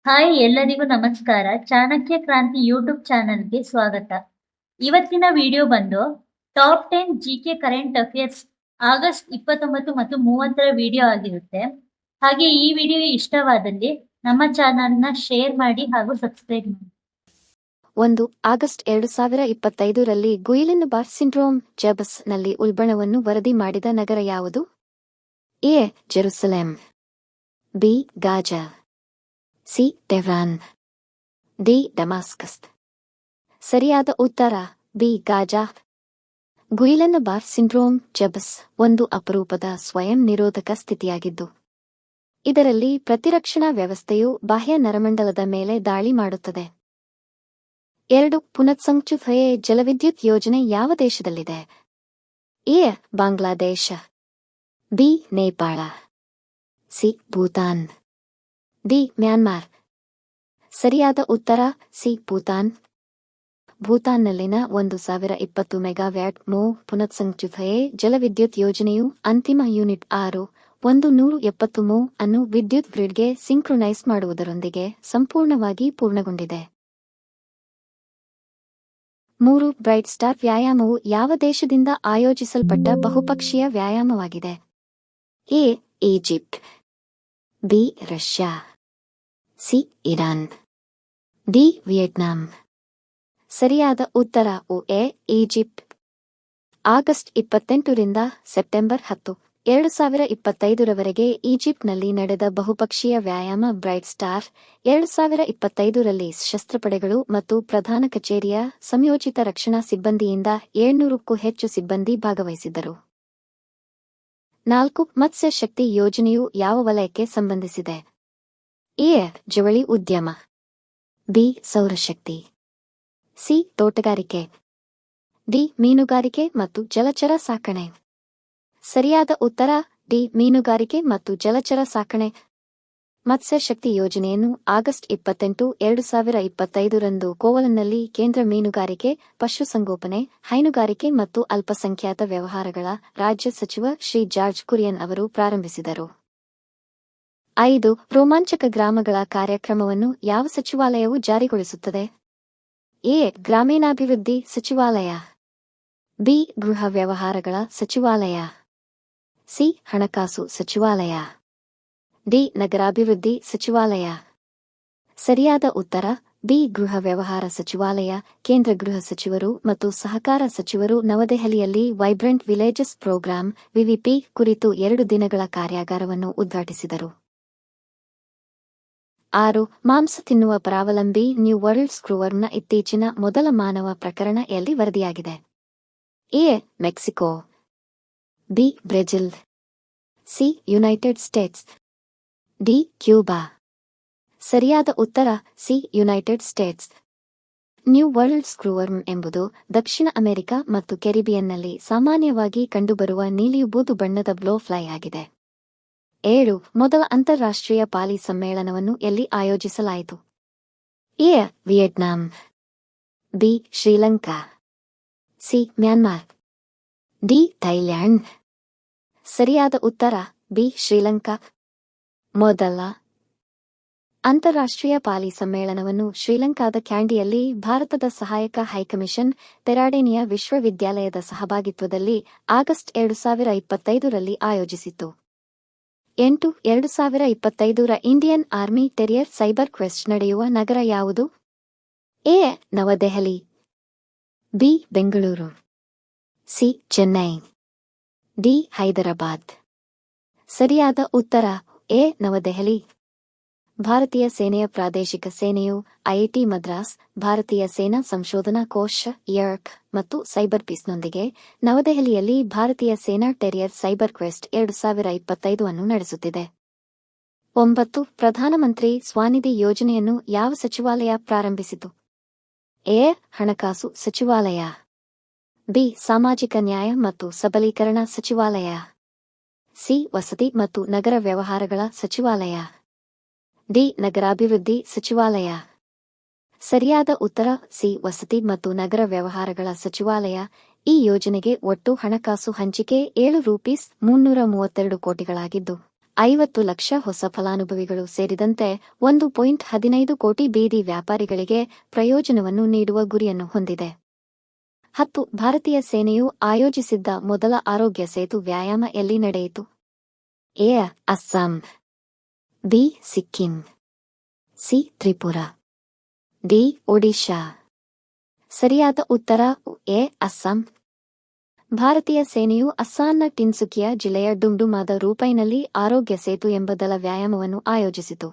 Hi ಎಲ್ಲರಿಗೂ ನಮಸ್ಕಾರ. ಚಾಣಕ್ಯ ಕ್ರಾಂತಿ ಯೂಟ್ಯೂಬ್ ಚಾನಲ್ಗೆ ಸ್ವಾಗತ. ಇವತ್ತಿನ ವಿಡಿಯೋ ಬಂದು top 10 GK current affairs August 29 ಮತ್ತು 30ರ ವಿಡಿಯೋ ಆಗಿರುತ್ತೆ. ಹಾಗೆ ಈ ವಿಡಿಯೋ ಇಷ್ಟವಾದಲ್ಲಿ ನಮ್ಮ ಚಾನಲ್ನ ಶೇರ್ ಮಾಡಿ ಹಾಗೂ ಸಬ್ಸ್ಕ್ರೈಬ್ ಮಾಡಿ. 1. ಆಗಸ್ಟ್ 2025ರಲ್ಲಿ ಗುಯಿಲೆನ್ ಬಾರ್ ಸಿಂಡ್ರೋಮ್ ಜೆಬಸ್ ನಲ್ಲಿ ಉಲ್ಬಣವನ್ನು ವರದಿ ಮಾಡಿದ ನಗರ ಯಾವುದು? A. Jerusalem, B. Gaza, C. Tehran, D. Damascus. ಸರಿಯಾದ ಉತ್ತರ B. Gaza. Guillain Barre syndrome GBS ಒಂದು ಅಪರೂಪದ ಸ್ವಯಂ ನಿರೋಧಕ ಸ್ಥಿತಿಯಾಗಿದ್ದು, ಇದರಲ್ಲಿ ಪ್ರತಿರಕ್ಷಣಾ ವ್ಯವಸ್ಥೆಯು ಬಾಹ್ಯ ನರಮಂಡಲದ ಮೇಲೆ ದಾಳಿ ಮಾಡುತ್ತದೆ. 2. ಪುನತ್ಸಂಚುಥಯೆ ಜಲವಿದ್ಯುತ್ ಯೋಜನೆ ಯಾವ ದೇಶದಲ್ಲಿದೆ? A. Bangladesh, B. Nepal, C. Bhutan, D. Myanmar. ಸರಿಯಾದ ಉತ್ತರ ಸಿ. ಭೂತಾನ್. ಭೂತಾನ್ನಲ್ಲಿನ 1020 ಮೆಗಾವ್ಯಾಟ್ ಮೋ ಪುನತ್ಸಂಚುಥಯೆ ಜಲವಿದ್ಯುತ್ ಯೋಜನೆಯು ಅಂತಿಮ ಯೂನಿಟ್ 6,170 ಮೋ ಅನ್ನು ವಿದ್ಯುತ್ ಗ್ರಿಡ್ಗೆ ಸಿಂಕ್ರೊನೈಸ್ ಮಾಡುವುದರೊಂದಿಗೆ ಸಂಪೂರ್ಣವಾಗಿ ಪೂರ್ಣಗೊಂಡಿದೆ. 3. ಬ್ರೈಟ್ ಸ್ಟಾರ್ ವ್ಯಾಯಾಮವು ಯಾವ ದೇಶದಿಂದ ಆಯೋಜಿಸಲ್ಪಟ್ಟ ಬಹುಪಕ್ಷೀಯ ವ್ಯಾಯಾಮವಾಗಿದೆ? A. Egypt, B. Russia, C. Iran, D. Vietnam. ಸರಿಯಾದ ಉತ್ತರ ಎ. ಈಜಿಪ್ಟ್. ಆಗಸ್ಟ್ 28ರಿಂದ ಸೆಪ್ಟೆಂಬರ್ 10, 2025ರವರೆಗೆ ಈಜಿಪ್ಟ್ನಲ್ಲಿ ನಡೆದ ಬಹುಪಕ್ಷೀಯ ವ್ಯಾಯಾಮ ಬ್ರೈಟ್ ಸ್ಟಾರ್ 2025ರಲ್ಲಿ ಶಸ್ತ್ರಪಡೆಗಳು ಮತ್ತು ಪ್ರಧಾನ ಕಚೇರಿಯ ಸಂಯೋಜಿತ ರಕ್ಷಣಾ ಸಿಬ್ಬಂದಿಯಿಂದ 700ಕ್ಕೂ ಹೆಚ್ಚು ಸಿಬ್ಬಂದಿ ಭಾಗವಹಿಸಿದ್ದರು. 4. ಮತ್ಸ್ಯ ಶಕ್ತಿ ಯೋಜನೆಯು ಯಾವ ವಲಯಕ್ಕೆ ಸಂಬಂಧಿಸಿದೆ? ಎ. ಜವಳಿ ಉದ್ಯಮ, ಬಿ. ಸೌರಶಕ್ತಿ, ಸಿ. ತೋಟಗಾರಿಕೆ, ಡಿ. ಮೀನುಗಾರಿಕೆ ಮತ್ತು ಜಲಚರ ಸಾಕಣೆ. ಸರಿಯಾದ ಉತ್ತರ ಡಿ. ಮೀನುಗಾರಿಕೆ ಮತ್ತು ಜಲಚರ ಸಾಕಣೆ. ಮತ್ಸ್ಯ ಶಕ್ತಿ ಯೋಜನೆಯನ್ನು ಆಗಸ್ಟ್ 28, 2025ರಂದು ಕೋವಲನ್ನಲ್ಲಿ ಕೇಂದ್ರ ಮೀನುಗಾರಿಕೆ, ಪಶುಸಂಗೋಪನೆ, ಹೈನುಗಾರಿಕೆ ಮತ್ತು ಅಲ್ಪಸಂಖ್ಯಾತ ವ್ಯವಹಾರಗಳ ರಾಜ್ಯ ಸಚಿವ ಶ್ರೀ ಜಾರ್ಜ್ ಕುರಿಯನ್ ಅವರು ಪ್ರಾರಂಭಿಸಿದರು. 5. ರೋಮಾಂಚಕ ಗ್ರಾಮಗಳ ಕಾರ್ಯಕ್ರಮವನ್ನು ಯಾವ ಸಚಿವಾಲಯವು ಜಾರಿಗೊಳಿಸುತ್ತದೆ? ಎ. ಗ್ರಾಮೀಣಾಭಿವೃದ್ಧಿ ಸಚಿವಾಲಯ, ಬಿ. ಗೃಹ ವ್ಯವಹಾರಗಳ ಸಚಿವಾಲಯ, ಸಿ. ಹಣಕಾಸು ಸಚಿವಾಲಯ, ಡಿ. ನಗರಾಭಿವೃದ್ಧಿ ಸಚಿವಾಲಯ. ಸರಿಯಾದ ಉತ್ತರ ಬಿ. ಗೃಹ ವ್ಯವಹಾರ ಸಚಿವಾಲಯ. ಕೇಂದ್ರ ಗೃಹ ಸಚಿವರು ಮತ್ತು ಸಹಕಾರ ಸಚಿವರು ನವದೆಹಲಿಯಲ್ಲಿ ವೈಬ್ರೆಂಟ್ ವಿಲೇಜಸ್ ಪ್ರೋಗ್ರಾಂ ವಿವಿಪಿ ಕುರಿತು 2 ದಿನಗಳ ಕಾರ್ಯಾಗಾರವನ್ನು ಉದ್ಘಾಟಿಸಿದರು. 6. ಮಾಂಸ ತಿನ್ನುವ ಪರಾವಲಂಬಿ ನ್ಯೂ ವರ್ಲ್ಡ್ ಸ್ಕ್ರೂವರ್ಮ್ನ ಇತ್ತೀಚಿನ ಮೊದಲ ಮಾನವ ಪ್ರಕರಣ ಎಲ್ಲಿ ವರದಿಯಾಗಿದೆ? A. Mexico, B. Brazil, C. United States, D. Cuba. ಸರಿಯಾದ ಉತ್ತರ C. United States. New World screwworm ಎಂಬುದು ದಕ್ಷಿಣ ಅಮೆರಿಕ ಮತ್ತು ಕೆರಿಬಿಯನ್ನಲ್ಲಿ ಸಾಮಾನ್ಯವಾಗಿ ಕಂಡುಬರುವ ನೀಲಿಬೂದು ಬಣ್ಣದ ಬ್ಲೋಫ್ಲೈ ಆಗಿದೆ. 7. ಮೊದಲ ಅಂತಾರಾಷ್ಟ್ರೀಯ ಪಾಲಿ ಸಮ್ಮೇಳನವನ್ನು ಎಲ್ಲಿ ಆಯೋಜಿಸಲಾಯಿತು? A. Vietnam, B. Sri Lanka, C. Myanmar, D. Thailand. ಸರಿಯಾದ ಉತ್ತರ ಬಿ. ಶ್ರೀಲಂಕಾ. ಮೊದಲ ಅಂತಾರಾಷ್ಟ್ರೀಯ ಪಾಲಿ ಸಮ್ಮೇಳನವನ್ನು ಶ್ರೀಲಂಕಾದ ಕ್ಯಾಂಡಿಯಲ್ಲಿ ಭಾರತದ ಸಹಾಯಕ ಹೈಕಮಿಷನ್ ತೆರಾಡೇನಿಯಾ ವಿಶ್ವವಿದ್ಯಾಲಯದ ಸಹಭಾಗಿತ್ವದಲ್ಲಿ ಆಗಸ್ಟ್ 2025ರಲ್ಲಿ ಆಯೋಜಿಸಿತು. 8. 2025ರ Indian Army Terrier Cyber Quest ನಡೆಯುವ ನಗರ ಯಾವುದು? A. New Delhi, B. Bengaluru, C. Chennai, D. Hyderabad. ಸರಿಯಾದ ಉತ್ತರ ಎ. ನವದೆಹಲಿ. ಭಾರತೀಯ ಸೇನೆಯ ಪ್ರಾದೇಶಿಕ ಸೇನೆಯು ಐಐಟಿ ಮದ್ರಾಸ್, ಭಾರತೀಯ ಸೇನಾ ಸಂಶೋಧನಾ ಕೋಶ ಯರ್ಕ್ ಮತ್ತು ಸೈಬರ್ ಪೀಸ್ನೊಂದಿಗೆ ನವದೆಹಲಿಯಲ್ಲಿ ಭಾರತೀಯ ಸೇನಾ ಟೆರಿಯರ್ ಸೈಬರ್ ಕ್ವೆಸ್ಟ್ 2025 ಅನ್ನು ನಡೆಸುತ್ತಿದೆ. 9. ಪ್ರಧಾನಮಂತ್ರಿ ಸ್ವಾನಿಧಿ ಯೋಜನೆಯನ್ನು ಯಾವ ಸಚಿವಾಲಯ ಪ್ರಾರಂಭಿಸಿತು? ಎ. ಹಣಕಾಸು ಸಚಿವಾಲಯ, ಬಿ. ಸಾಮಾಜಿಕ ನ್ಯಾಯ ಮತ್ತು ಸಬಲೀಕರಣ ಸಚಿವಾಲಯ, ಸಿ. ವಸತಿ ಮತ್ತು ನಗರ ವ್ಯವಹಾರಗಳ ಸಚಿವಾಲಯ, ಡಿ. ನಗರಾಭಿವೃದ್ಧಿ ಸಚಿವಾಲಯ. ಸರಿಯಾದ ಉತ್ತರ ಸಿ. ವಸತಿ ಮತ್ತು ನಗರ ವ್ಯವಹಾರಗಳ ಸಚಿವಾಲಯ. ಈ ಯೋಜನೆಗೆ ಒಟ್ಟು ಹಣಕಾಸು ಹಂಚಿಕೆ 7 ರೂಪೀಸ್ 332 ಕೋಟಿಗಳಾಗಿದ್ದು, 50 ಲಕ್ಷ ಹೊಸ ಫಲಾನುಭವಿಗಳು ಸೇರಿದಂತೆ 1.15 ಕೋಟಿ ಬೀದಿ ವ್ಯಾಪಾರಿಗಳಿಗೆ ಪ್ರಯೋಜನವನ್ನು ನೀಡುವ ಗುರಿಯನ್ನು ಹೊಂದಿದೆ. 10. ಭಾರತೀಯ ಸೇನೆಯು ಆಯೋಜಿಸಿದ್ದ ಮೊದಲ ಆರೋಗ್ಯ ಸೇತು ವ್ಯಾಯಾಮ ಎಲ್ಲಿ ನಡೆಯಿತು? A. Assam, B. Sikkim, C. Tripura, D. Odisha. ಸರಿಯಾದ ಉತ್ತರ ಎ. ಅಸ್ಸಾಂ. ಭಾರತೀಯ ಸೇನೆಯು ಅಸ್ಸಾಂನ ಟಿನ್ಸುಕಿಯಾ ಜಿಲ್ಲೆಯ ಡುಮ್ಡುಮಾದ ರೂಪೈನಲ್ಲಿ ಆರೋಗ್ಯ ಸೇತು ಎಂಬ ದಳ ವ್ಯಾಯಾಮವನ್ನು ಆಯೋಜಿಸಿತು.